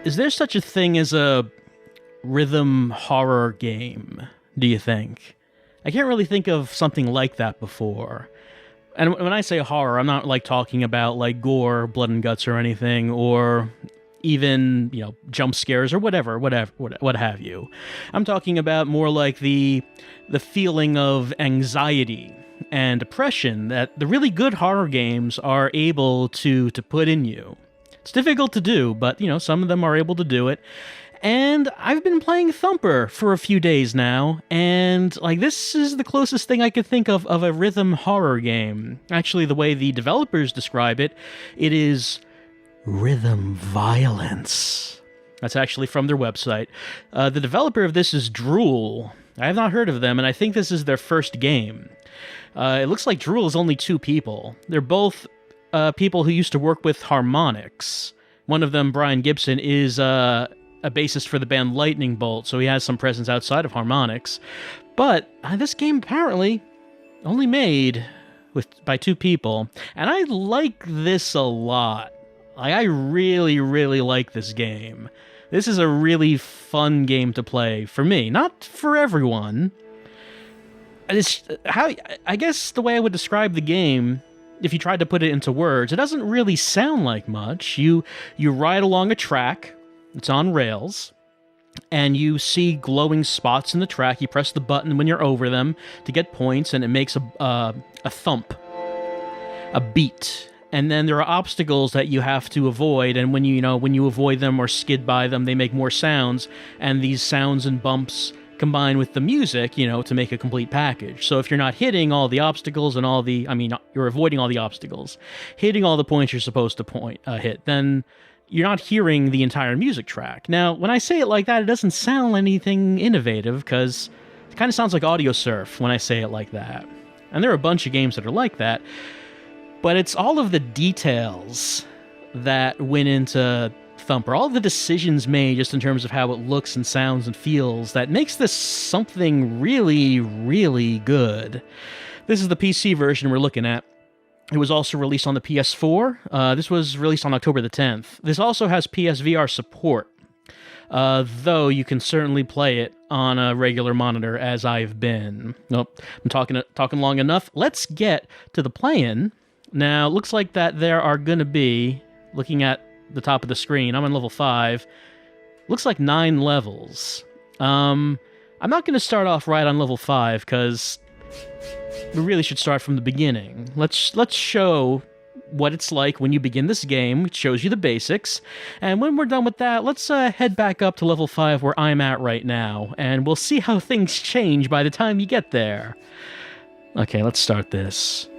Is there such a thing as a rhythm horror game, do you think? I can't really think of something like that before. And when I say horror, I'm not like talking about like gore, blood and guts or anything, or even, jump scares or what have you. I'm talking about more like the feeling of anxiety and depression that the really good horror games are able to put in you. It's difficult to do, but some of them are able to do it. And I've been playing Thumper for a few days now, and like this is the closest thing I could think of a rhythm horror game. Actually, the way the developers describe it, it is rhythm violence. That's actually from their website. The developer of this is Drool. I have not heard of them, and I think this is their first game. It looks like Drool is only 2 people. They're both people who used to work with Harmonix. One of them, Brian Gibson, is a bassist for the band Lightning Bolt, so he has some presence outside of Harmonix. But this game apparently only made by 2 people, and I like this a lot. I really, really like this game. This is a really fun game to play for me, not for everyone. I guess the way I would describe the game, if you tried to put it into words, it doesn't really sound like much. You ride along a track. It's on rails, and you see glowing spots in the track. You press the button when you're over them to get points, and it makes a thump, a beat. And then there are obstacles that you have to avoid, and when you avoid them or skid by them, they make more sounds, and these sounds and bumps combine with the music, to make a complete package. So if you're not hitting all the obstacles and you're avoiding all the obstacles, hitting all the points you're supposed to hit, then you're not hearing the entire music track. Now, when I say it like that, it doesn't sound anything innovative, because it kind of sounds like audio surf when I say it like that. And there are a bunch of games that are like that, but it's all of the details that went into Thumper, all the decisions made just in terms of how it looks and sounds and feels, that makes this something really, really good. This is the PC version we're looking at. It was also released on the PS4. This was released on October the 10th. This also has PSVR support, though you can certainly play it on a regular monitor, as I've been. Nope, I'm talking long enough. Let's get to the play-in. Now, it looks like that there are going to be, looking at the top of the screen, I'm on level 5, looks like 9 levels. I'm not going to start off right on level 5, because we really should start from the beginning. Let's show what it's like when you begin this game. It shows you the basics, and when we're done with that, let's head back up to level 5 where I'm at right now, and we'll see how things change by the time you get there. Okay, let's start this.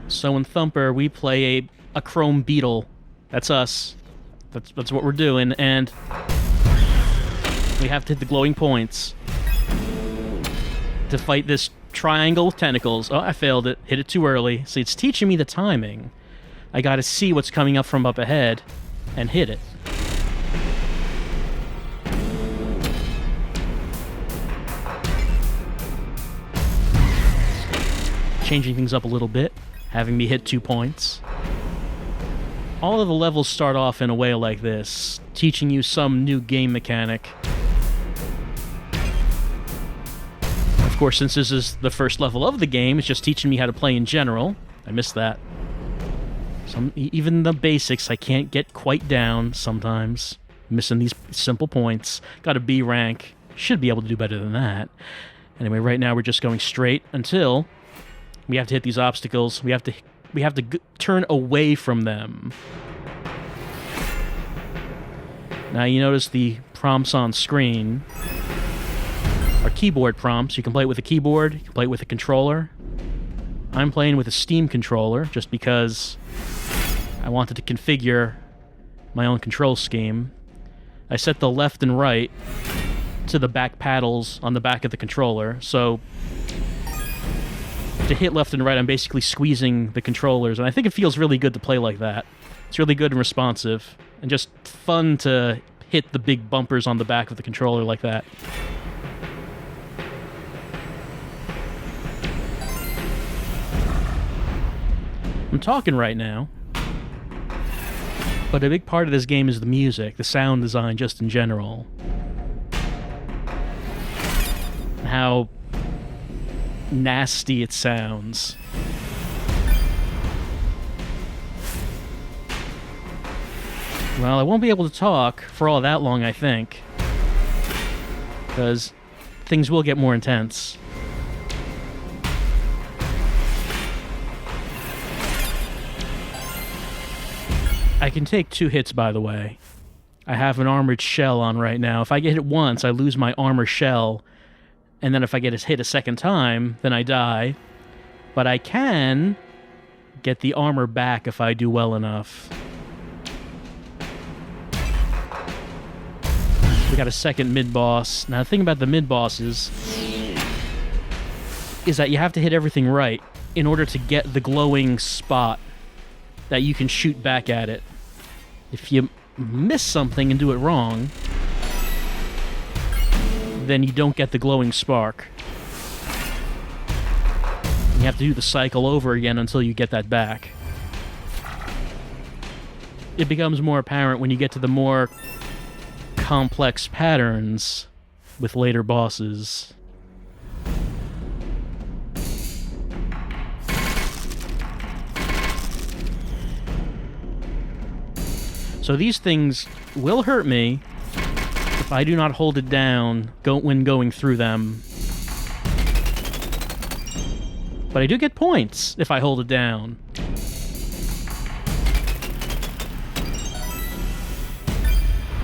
So in Thumper, we play a chrome beetle. That's us. That's what we're doing, and we have to hit the glowing points to fight this triangle with tentacles. Oh, I failed it. Hit it too early. See, it's teaching me the timing. I gotta see what's coming up from up ahead and hit it. Changing things up a little bit, having me hit 2 points. All of the levels start off in a way like this, teaching you some new game mechanic. Of course, since this is the first level of the game, it's just teaching me how to play in general. I missed that. Even the basics I can't get quite down sometimes. Missing these simple points. Got a B rank. Should be able to do better than that. Anyway, right now we're just going straight until we have to hit these obstacles. We have to turn away from them. Now you notice the prompts on screen are keyboard prompts. You can play it with a keyboard, you can play it with a controller. I'm playing with a Steam controller just because I wanted to configure my own control scheme. I set the left and right to the back paddles on the back of the controller, so to hit left and right, I'm basically squeezing the controllers, and I think it feels really good to play like that. It's really good and responsive, and just fun to hit the big bumpers on the back of the controller like that. I'm talking right now, but a big part of this game is the music, the sound design just in general. How nasty it sounds. Well, I won't be able to talk for all that long, I think, because things will get more intense. I can take 2 hits, by the way. I have an armored shell on right now. If I get hit once, I lose my armor shell, and then if I get hit a second time, then I die. But I can get the armor back if I do well enough. We got a second mid-boss. Now, the thing about the mid-bosses is that you have to hit everything right in order to get the glowing spot that you can shoot back at it. If you miss something and do it wrong, then you don't get the glowing spark. You have to do the cycle over again until you get that back. It becomes more apparent when you get to the more complex patterns with later bosses. So these things will hurt me if I do not hold it down when going through them. But I do get points if I hold it down.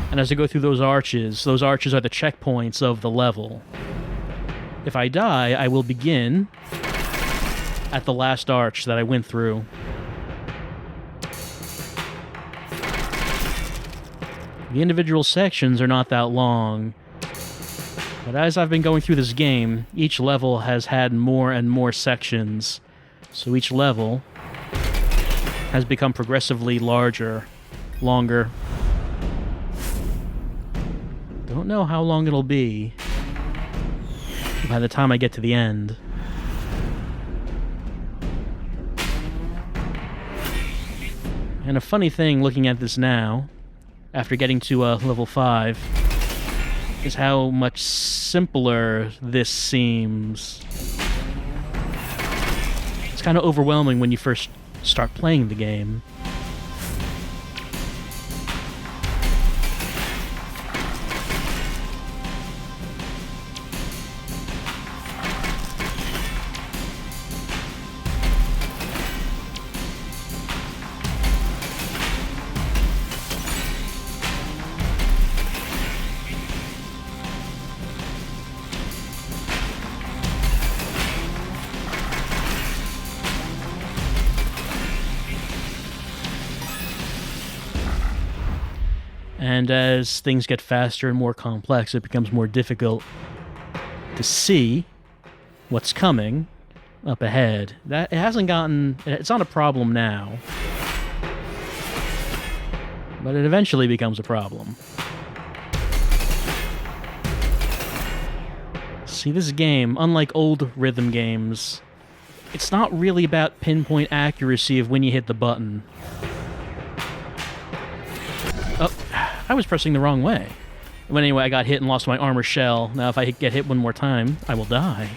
And as I go through those arches are the checkpoints of the level. If I die, I will begin at the last arch that I went through. The individual sections are not that long, but as I've been going through this game, each level has had more and more sections, so each level has become progressively larger, longer. Don't know how long it'll be by the time I get to the end. And a funny thing looking at this now, after getting to level 5, is how much simpler this seems. It's kind of overwhelming when you first start playing the game. And as things get faster and more complex, it becomes more difficult to see what's coming up ahead. It's not a problem now, but it eventually becomes a problem. See, this game, unlike old rhythm games, it's not really about pinpoint accuracy of when you hit the button. Oh, I was pressing the wrong way. But anyway, I got hit and lost my armor shell. Now if I get hit one more time, I will die.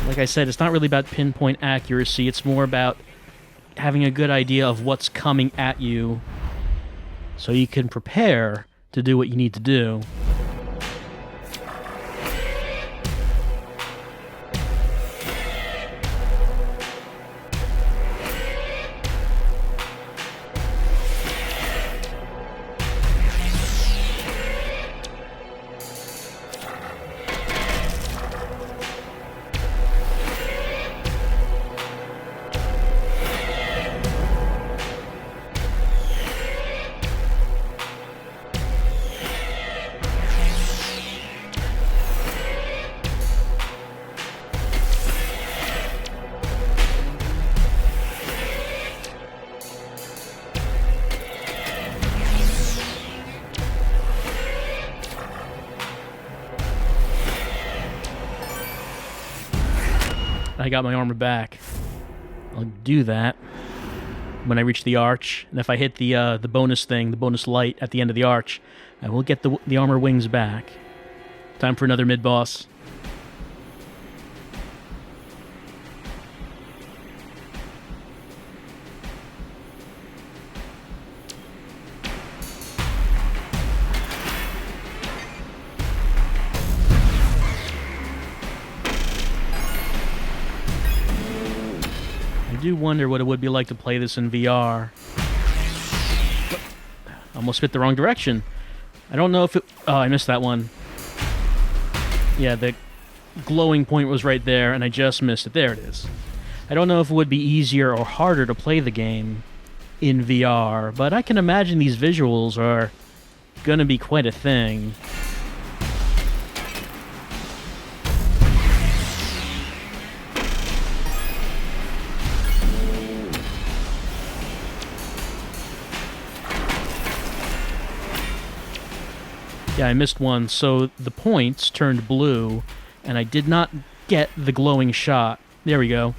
Like I said, it's not really about pinpoint accuracy. It's more about having a good idea of what's coming at you so you can prepare to do what you need to do. I got my armor back. I'll do that when I reach the arch, and if I hit the bonus thing, the bonus light at the end of the arch, I will get the armor wings back. Time for another mid-boss. I do wonder what it would be like to play this in VR. Almost hit the wrong direction. I don't know if it... Oh, I missed that one. Yeah, the glowing point was right there, and I just missed it. There it is. I don't know if it would be easier or harder to play the game in VR, but I can imagine these visuals are gonna be quite a thing. Yeah, I missed one, so the points turned blue, and I did not get the glowing shot. There we go.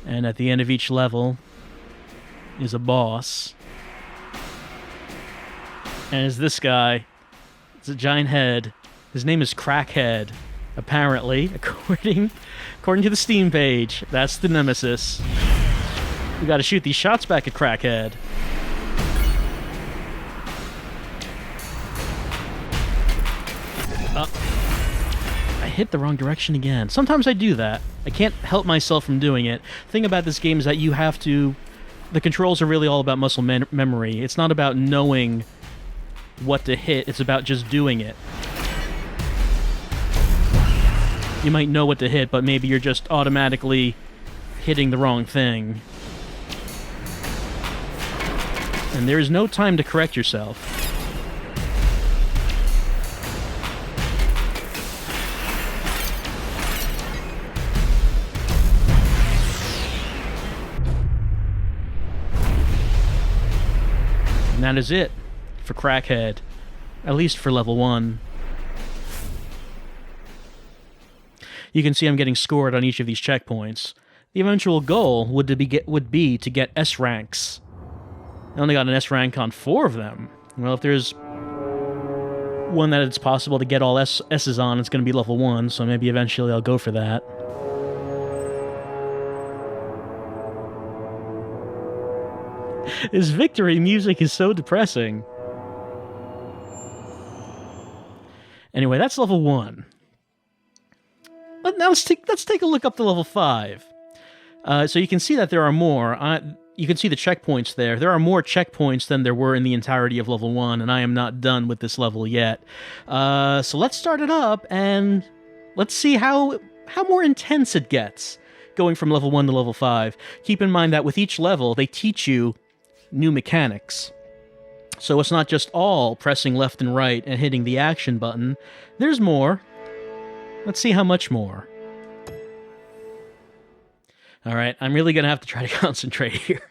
And at the end of each level is a boss. And it's this guy. It's a giant head. His name is Crakhed, apparently, according to the Steam page. That's the nemesis. We gotta shoot these shots back at Crakhed. I hit the wrong direction again. Sometimes I do that. I can't help myself from doing it. The thing about this game is that you have to... The controls are really all about muscle memory. It's not about knowing what to hit. It's about just doing it. You might know what to hit, but maybe you're just automatically hitting the wrong thing. And there is no time to correct yourself. And that is it for Crakhed, at least for level 1. You can see I'm getting scored on each of these checkpoints. The eventual goal would be to get S ranks. I only got an S rank on 4 of them. Well, if there's one that it's possible to get all S's on, it's going to be level 1, so maybe eventually I'll go for that. This victory music is so depressing. Anyway, that's level 1. But now let's take a look up to level 5. So you can see that there are more. You can see the checkpoints there. There are more checkpoints than there were in the entirety of level 1, and I am not done with this level yet. So let's start it up, and let's see how more intense it gets, going from level 1 to level 5. Keep in mind that with each level, they teach you new mechanics. So it's not just all pressing left and right and hitting the action button. There's more. Let's see how much more. Alright, I'm really gonna have to try to concentrate here.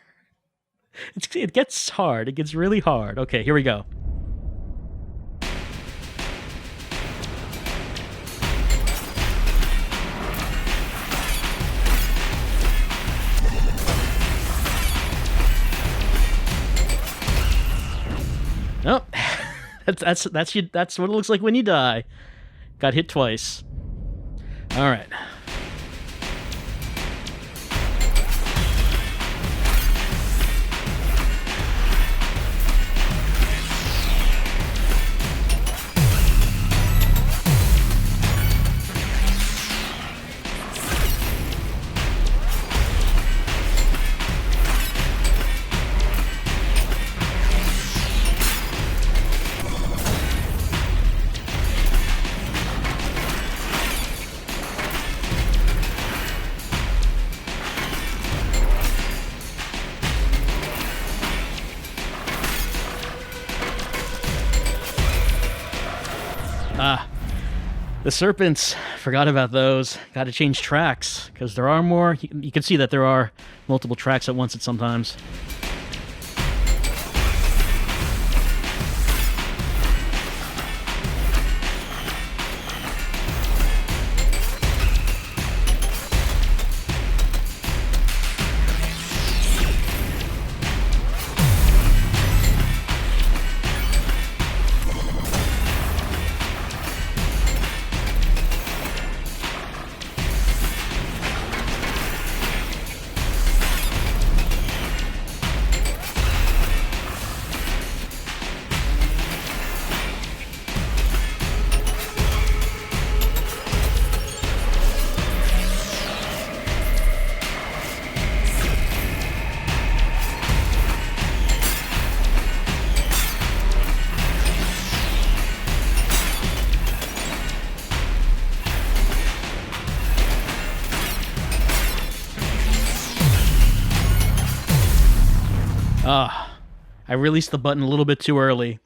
It gets hard. It gets really hard. Okay, here we go. Oh, that's what it looks like when you die. Got hit twice. All right. The serpents. Forgot about those. Got to change tracks, because there are more. You can see that there are multiple tracks at once at sometimes. I released the button a little bit too early.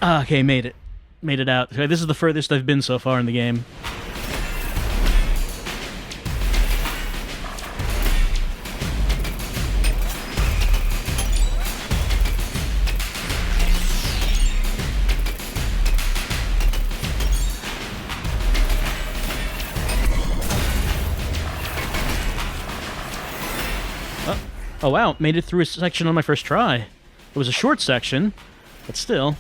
Okay, made it. Made it out. This is the furthest I've been so far in the game. Oh wow, made it through a section on my first try. It was a short section, but still.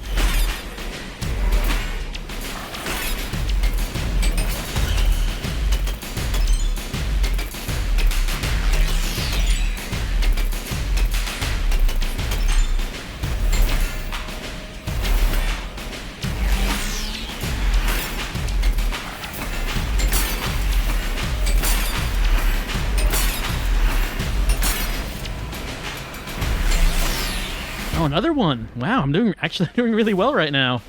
Oh, another one. Wow, I'm actually doing really well right now.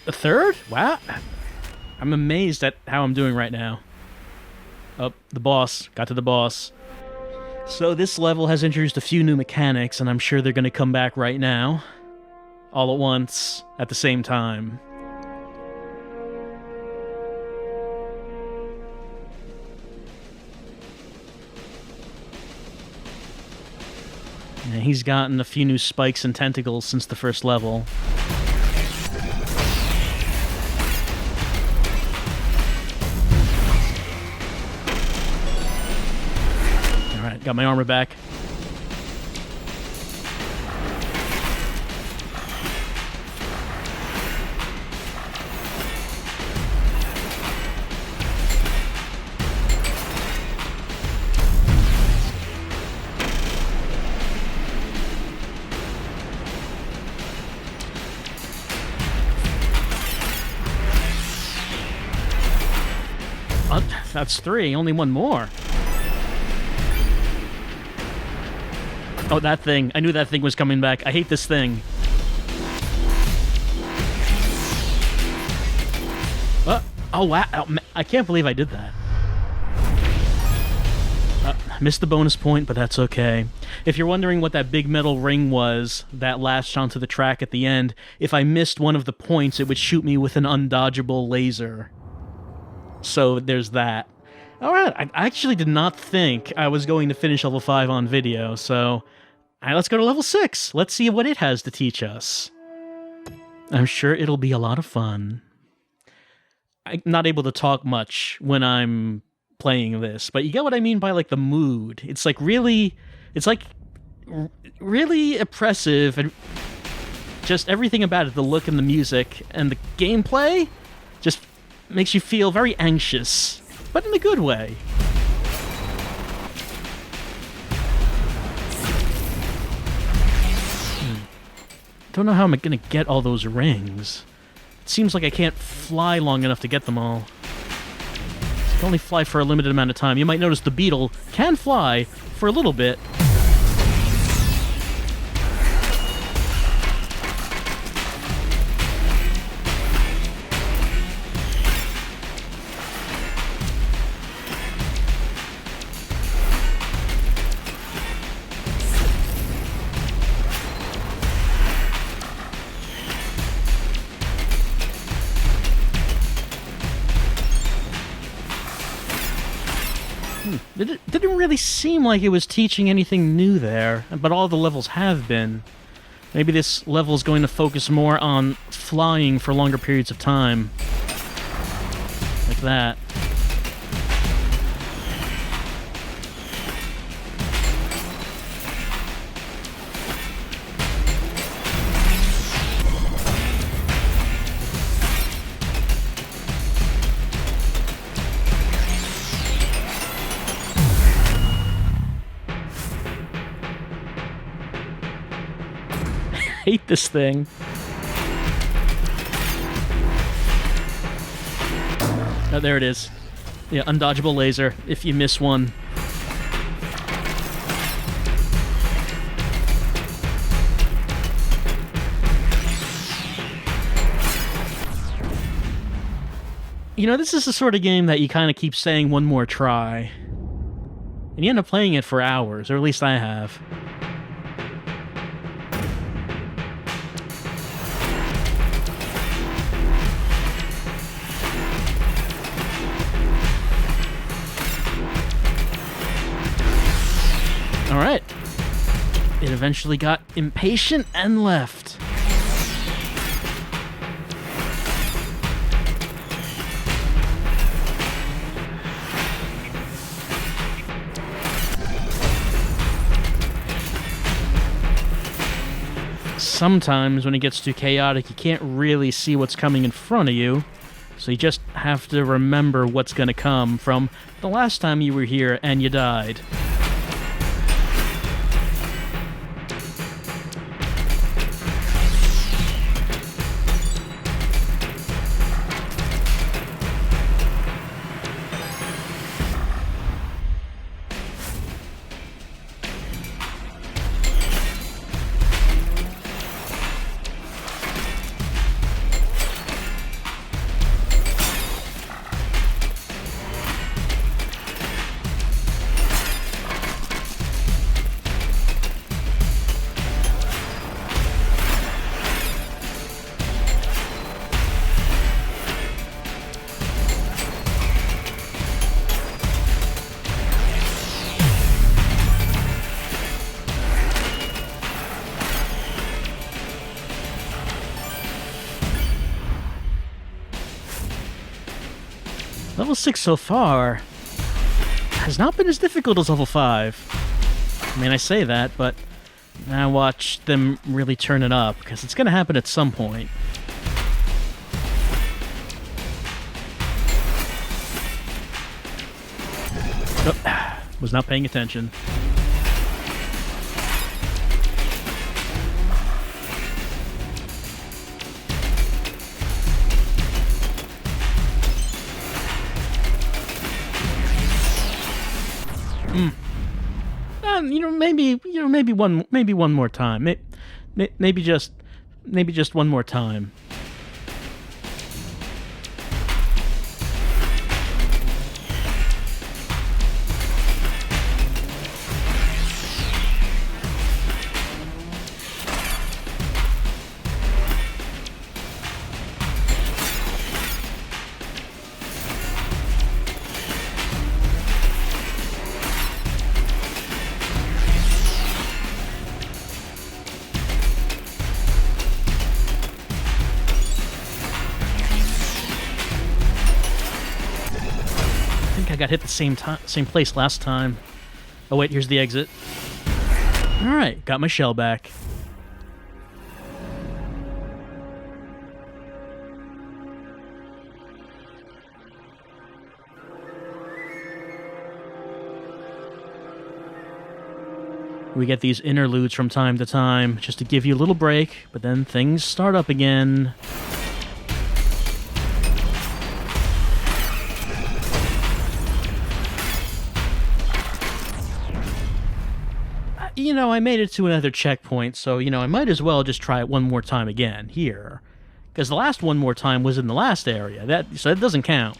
A third? Wow. I'm amazed at how I'm doing right now. Oh, the boss. Got to the boss. So this level has introduced a few new mechanics, and I'm sure they're going to come back right now. All at once, at the same time. Yeah, he's gotten a few new spikes and tentacles since the first level. Got my armor back. That's 3. Only one more. Oh, that thing. I knew that thing was coming back. I hate this thing. Oh, wow. I can't believe I did that. I missed the bonus point, but that's okay. If you're wondering what that big metal ring was that latched onto the track at the end, if I missed one of the points, it would shoot me with an undodgeable laser. So there's that. Alright, I actually did not think I was going to finish level 5 on video, so... Alright, let's go to level 6. Let's see what it has to teach us. I'm sure it'll be a lot of fun. I'm not able to talk much when I'm playing this, but you get what I mean by, like, the mood. It's, like, really... It's, like, really oppressive, and just everything about it, the look and the music and the gameplay, just makes you feel very anxious, but in a good way. Don't know how I'm gonna get all those rings. It seems like I can't fly long enough to get them all. I can only fly for a limited amount of time. You might notice the beetle can fly for a little bit. It didn't really seem like it was teaching anything new there, but all the levels have been. Maybe this level is going to focus more on flying for longer periods of time. Like that. Hate this thing. Oh, there it is. Yeah, undodgeable laser if you miss one. You know, this is the sort of game that you kind of keep saying one more try. And you end up playing it for hours, or at least I have. Alright. It eventually got impatient and left. Sometimes when it gets too chaotic, you can't really see what's coming in front of you, so you just have to remember what's going to come from the last time you were here and you died. Level 6 so far has not been as difficult as level 5. I mean, I say that, but now watch them really turn it up, because it's going to happen at some point. Oh, was not paying attention. maybe one more time. Maybe just one more time. I got hit the same place last time. Oh wait, here's the exit. All right, got my shell back. We get these interludes from time to time just to give you a little break, but then things start up again. I made it to another checkpoint, so, I might as well just try it one more time again here. Because the last one more time was in the last area, so that doesn't count.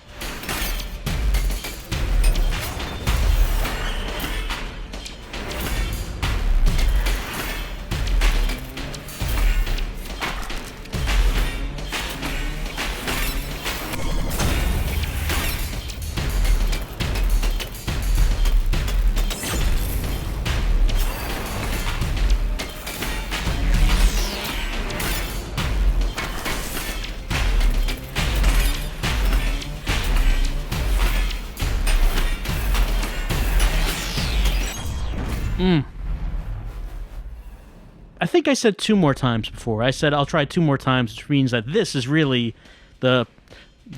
I think I said 2 more times before. I said I'll try 2 more times, which means that this is really the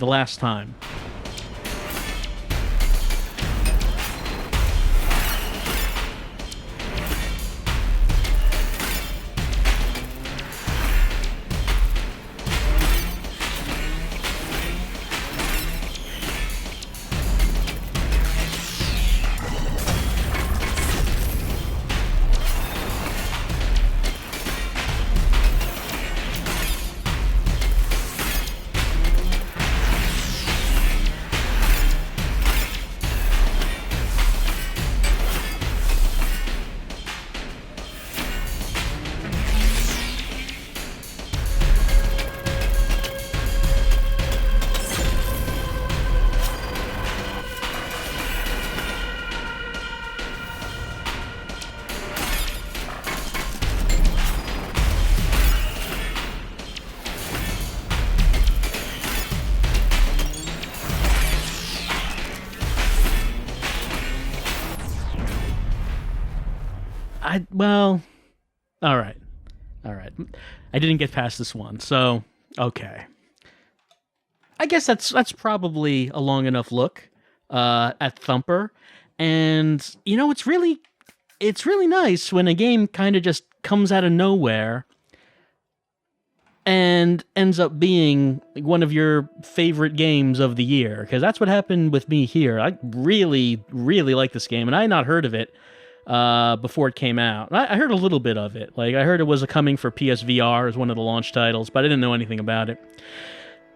last time. Well, all right. I didn't get past this one, so okay. I guess that's probably a long enough look at Thumper, and it's really nice when a game kind of just comes out of nowhere and ends up being one of your favorite games of the year, because that's what happened with me here. I really like this game, and I had not heard of it before it came out. I heard a little bit of it. Like, I heard it was coming for PSVR as one of the launch titles, but I didn't know anything about it.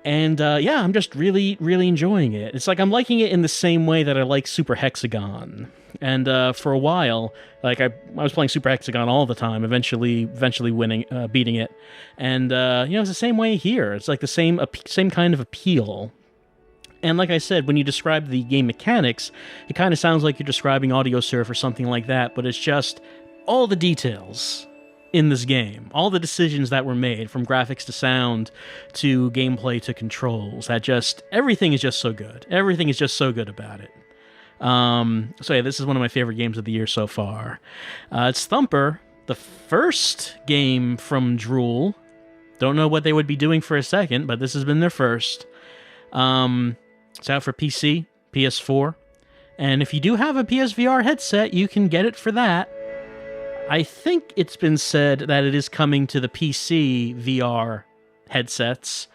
And yeah, I'm just really enjoying it. It's like I'm liking it in the same way that I like Super Hexagon. And for a while, like I was playing Super Hexagon all the time, eventually winning, beating it. And it's the same way here. It's like the same kind of appeal. And like I said, when you describe the game mechanics, it kind of sounds like you're describing Audio Surf or something like that, but it's just all the details in this game, all the decisions that were made, from graphics to sound to gameplay to controls, everything is just so good. Everything is just so good about it. So yeah, this is one of my favorite games of the year so far. It's Thumper, the first game from Drool. Don't know what they would be doing for a second, but this has been their first. It's out for PC, PS4, and if you do have a PSVR headset, you can get it for that. I think it's been said that it is coming to the PC VR headsets.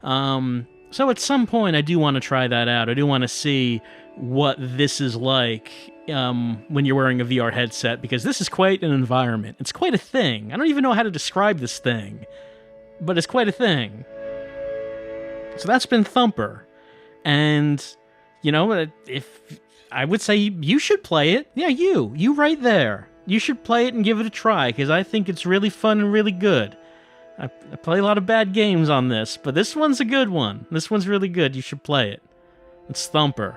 So at some point, I do want to try that out. I do want to see what this is like when you're wearing a VR headset, because this is quite an environment. It's quite a thing. I don't even know how to describe this thing, but it's quite a thing. So that's been Thumper. And, you know, if I would say you should play it. Yeah, you right there. You should play it and give it a try, because I think it's really fun and really good. I play a lot of bad games on this, but this one's a good one. This one's really good. You should play it. It's Thumper.